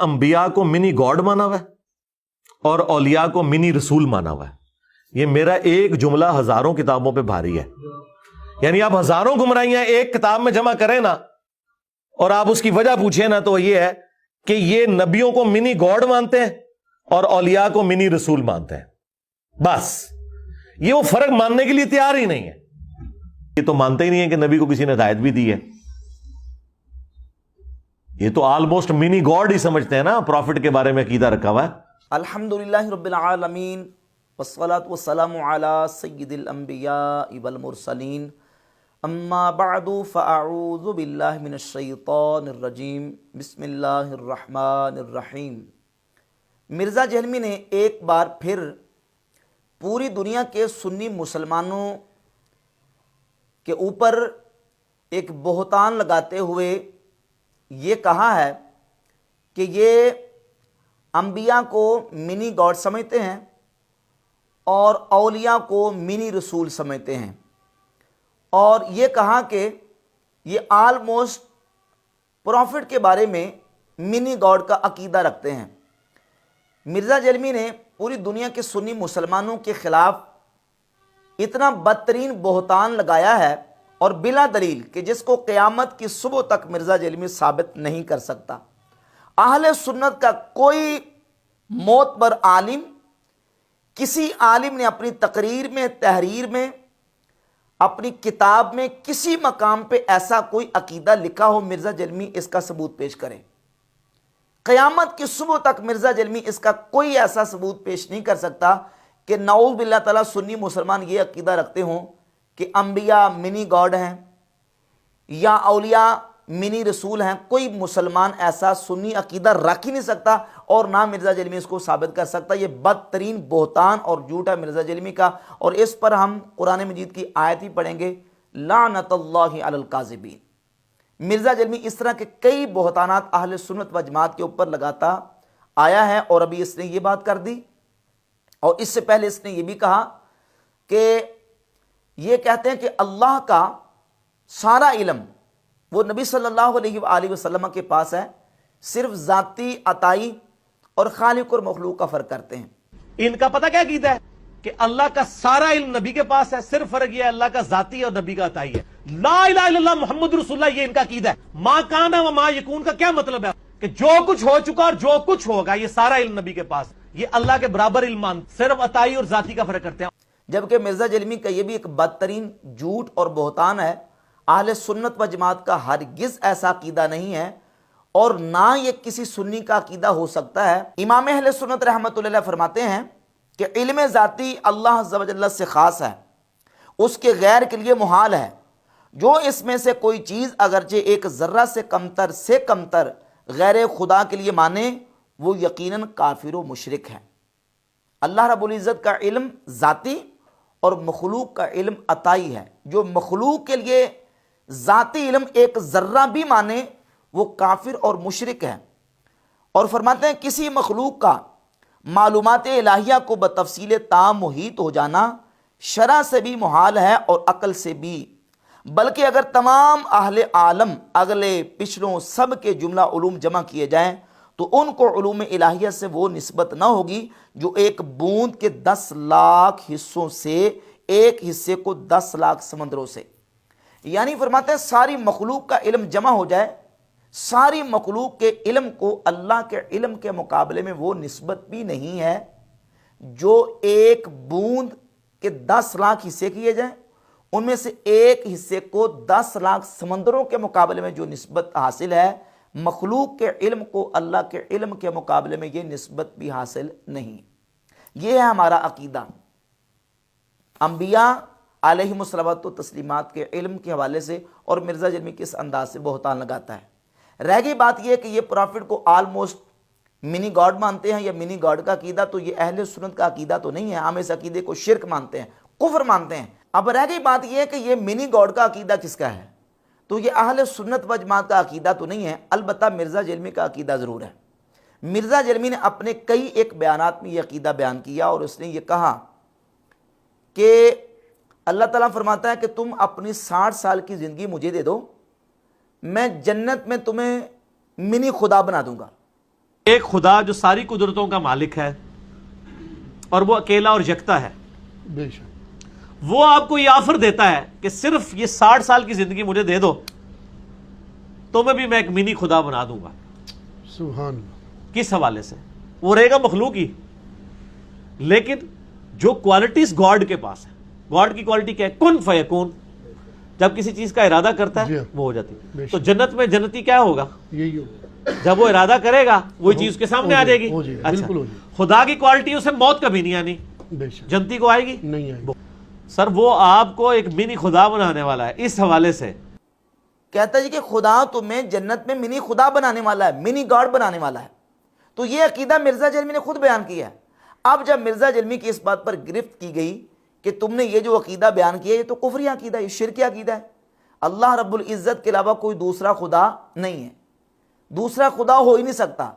انبیاء کو منی گاڈ مانا ہوا ہے اور اولیاء کو منی رسول مانا ہوا ہے. یہ میرا ایک جملہ ہزاروں کتابوں پہ بھاری ہے. یعنی آپ ہزاروں گمراہیاں ایک کتاب میں جمع کریں نا اور آپ اس کی وجہ پوچھیں نا تو یہ ہے کہ یہ نبیوں کو منی گاڈ مانتے ہیں اور اولیاء کو منی رسول مانتے ہیں. بس یہ وہ فرق ماننے کے لیے تیار ہی نہیں ہے. یہ تو مانتے ہی نہیں ہے کہ نبی کو کسی نے ہدایت بھی دی ہے. یہ تو آلموسٹ منی گاڈ ہی سمجھتے ہیں نا پروفٹ کے بارے میں عقیدہ رکھا ہوا ہے. الحمدللہ رب العالمین والصلاة والسلام علی سید الانبیاء والمرسلین اما بعد فاعوذ باللہ من الشیطان الرجیم بسم اللہ الرحمن الرحیم. مرزا جہلمی نے ایک بار پھر پوری دنیا کے سنی مسلمانوں کے اوپر ایک بہتان لگاتے ہوئے یہ کہا ہے کہ یہ انبیاء کو منی گاڈ سمجھتے ہیں اور اولیاء کو منی رسول سمجھتے ہیں، اور یہ کہا کہ یہ آلموسٹ پروفٹ کے بارے میں منی گاڈ کا عقیدہ رکھتے ہیں. مرزا جہلمی نے پوری دنیا کے سنی مسلمانوں کے خلاف اتنا بدترین بہتان لگایا ہے اور بلا دلیل کہ جس کو قیامت کی صبح تک مرزا جہلمی ثابت نہیں کر سکتا. اہل سنت کا کوئی معتبر عالم، کسی عالم نے اپنی تقریر میں، تحریر میں، اپنی کتاب میں کسی مقام پہ ایسا کوئی عقیدہ لکھا ہو مرزا جہلمی اس کا ثبوت پیش کریں. قیامت کی صبح تک مرزا جہلمی اس کا کوئی ایسا ثبوت پیش نہیں کر سکتا کہ نعوذ باللہ تعالیٰ سنی مسلمان یہ عقیدہ رکھتے ہوں کہ انبیاء منی گاڈ ہیں یا اولیاء منی رسول ہیں. کوئی مسلمان ایسا سنی عقیدہ رکھ ہی نہیں سکتا اور نہ مرزا جہلمی اس کو ثابت کر سکتا. یہ بدترین بہتان اور جھوٹ ہے مرزا جہلمی کا، اور اس پر ہم قرآن مجید کی آیت ہی پڑھیں گے، لعنت اللہ علی الکاذبین. مرزا جہلمی اس طرح کے کئی بہتانات اہل سنت و جماعت کے اوپر لگاتا آیا ہے، اور ابھی اس نے یہ بات کر دی، اور اس سے پہلے اس نے یہ بھی کہا کہ یہ کہتے ہیں کہ اللہ کا سارا علم وہ نبی صلی اللہ علیہ وآلہ وسلم کے پاس ہے، صرف ذاتی، عطائی اور خالق اور مخلوق کا فرق کرتے ہیں. ان کا پتہ کیا عقیدہ ہے کہ اللہ کا سارا علم نبی کے پاس ہے، صرف فرق یہ ہے اللہ کا ذاتی اور نبی کا عطائی ہے. لا الہ الا اللہ محمد رسول اللہ، یہ ان کا عقیدہ ہے. ما کان و ما یکون کا کیا مطلب ہے کہ جو کچھ ہو چکا اور جو کچھ ہوگا یہ سارا علم نبی کے پاس. یہ اللہ کے برابر علم مانتے، صرف عطائی اور ذاتی کا فرق کرتے ہیں. جبکہ مرزا جہلمی کا یہ بھی ایک بدترین جھوٹ اور بہتان ہے. اہل سنت و جماعت کا ہرگز ایسا عقیدہ نہیں ہے، اور نہ یہ کسی سنی کا عقیدہ ہو سکتا ہے. امام اہل سنت رحمۃ اللہ علیہ فرماتے ہیں کہ علم ذاتی اللہ عز و جل سے خاص ہے، اس کے غیر کے لیے محال ہے. جو اس میں سے کوئی چیز اگرچہ ایک ذرہ سے کمتر غیر خدا کے لیے مانے وہ یقیناً کافر و مشرک ہے. اللہ رب العزت کا علم ذاتی اور مخلوق کا علم عطائی ہے. جو مخلوق کے لیے ذاتی علم ایک ذرہ بھی مانے وہ کافر اور مشرک ہے. اور فرماتے ہیں کسی مخلوق کا معلومات الہیہ کو بتفصیل تام محیط ہو جانا شرع سے بھی محال ہے اور عقل سے بھی، بلکہ اگر تمام اہل عالم اگلے پچھلوں سب کے جملہ علوم جمع کیے جائیں تو ان کو علوم الہیہ سے وہ نسبت نہ ہوگی جو ایک بوند کے 10 لاکھ حصوں سے ایک حصے کو 10 لاکھ سمندروں سے. یعنی فرماتے ہیں ساری مخلوق کا علم جمع ہو جائے، ساری مخلوق کے علم کو اللہ کے علم کے مقابلے میں وہ نسبت بھی نہیں ہے جو ایک بوند کے 10 لاکھ حصے کیے جائیں، ان میں سے ایک حصے کو 10 لاکھ سمندروں کے مقابلے میں جو نسبت حاصل ہے، مخلوق کے علم کو اللہ کے علم کے مقابلے میں یہ نسبت بھی حاصل نہیں. یہ ہے ہمارا عقیدہ. انبیاء علیہم الصلوات و تسلیمات کے علم کے حوالے سے، اور مرزا جہلمی کس انداز سے بہتان لگاتا ہے. رہ گئی بات یہ کہ یہ پروفٹ کو آلموسٹ منی گاڈ مانتے ہیں یا منی گاڈ کا عقیدہ، تو یہ اہل سنت کا عقیدہ تو نہیں ہے. ہم اس عقیدے کو شرک مانتے ہیں، کفر مانتے ہیں. اب رہ گئی بات یہ کہ یہ منی گاڈ کا عقیدہ کس کا ہے، تو یہ اہل سنت و جماعت کا عقیدہ تو نہیں ہے. البتہ مرزا جہلمی کا عقیدہ ضرور ہے. مرزا جہلمی نے اپنے کئی ایک بیانات میں یہ عقیدہ بیان کیا، اور اس نے یہ کہا کہ اللہ تعالیٰ فرماتا ہے کہ تم اپنی 60 سال کی زندگی مجھے دے دو، میں جنت میں تمہیں منی خدا بنا دوں گا. ایک خدا جو ساری قدرتوں کا مالک ہے اور وہ اکیلا اور یکتا ہے، بے شک وہ آپ کو یہ آفر دیتا ہے کہ صرف یہ 60 سال کی زندگی مجھے دے دو، تمہیں بھی میں ایک منی خدا بنا دوں گا۔ سبحان اللہ۔ کس حوالے سے؟ وہ رہے گا مخلوق ہی، لیکن جو کوالٹیز گاڈ کے پاس ہے، گاڈ کی کوالٹی کیا ہے؟ کن فیکون، جب کسی چیز کا ارادہ کرتا جی ہے ہاں، وہ ہو جاتی بے ہے۔ شک۔ تو جنت میں جنتی کیا ہوگا؟ یہی ہو جب وہ ارادہ کرے گا وہی چیز اس کے سامنے آ جائے گی۔ ہو جائے گا، اچھا، بالکل ہو جائے خدا کی کوالٹی اسے موت کبھی نہیں آنی، بے شک جنتی کو آئے گی؟ نہیں آئی۔ سر وہ آپ کو ایک منی خدا بنانے والا ہے۔ اس حوالے سے کہتا ہے جی کہ خدا تمہیں جنت میں منی خدا بنانے والا ہے، منی گاڈ بنانے والا ہے۔ تو یہ عقیدہ مرزا جلمی نے خود بیان کیا ہے۔ اب جب مرزا جلمی کی اس بات پر گرفت کی گئی کہ تم نے یہ جو عقیدہ بیان کیا یہ تو کفری عقیدہ ہے، یہ شرکی عقیدہ ہے، اللہ رب العزت کے علاوہ کوئی دوسرا خدا نہیں ہے، دوسرا خدا ہو ہی نہیں سکتا،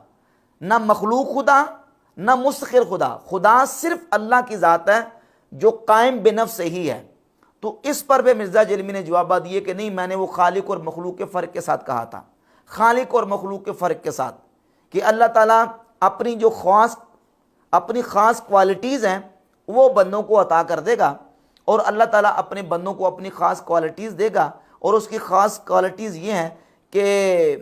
نہ مخلوق خدا نہ مستقل خدا، خدا صرف اللہ کی ذات ہے جو قائم بنفس ہی ہے۔ تو اس پر بھی مرزا جلمی نے جواب دیے کہ نہیں، میں نے وہ خالق اور مخلوق کے فرق کے ساتھ کہا تھا، خالق اور مخلوق کے فرق کے ساتھ، کہ اللہ تعالیٰ اپنی جو اپنی خاص کوالٹیز ہیں وہ بندوں کو عطا کر دے گا، اور اللہ تعالیٰ اپنے بندوں کو اپنی خاص کوالٹیز دے گا، اور اس کی خاص کوالٹیز یہ ہیں کہ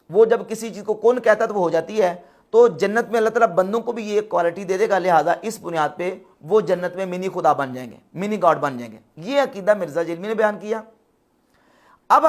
وہ جب کسی چیز کو کون کہتا ہے تو وہ ہو جاتی ہے۔ تو جنت میں اللہ تعالیٰ بندوں کو بھی یہ ایک کوالٹی دے دے گا، لہٰذا اس بنیاد پہ وہ جنت میں منی خدا بن جائیں گے، منی گاڈ بن جائیں گے۔ یہ عقیدہ مرزا جلمی نے بیان کیا۔ اب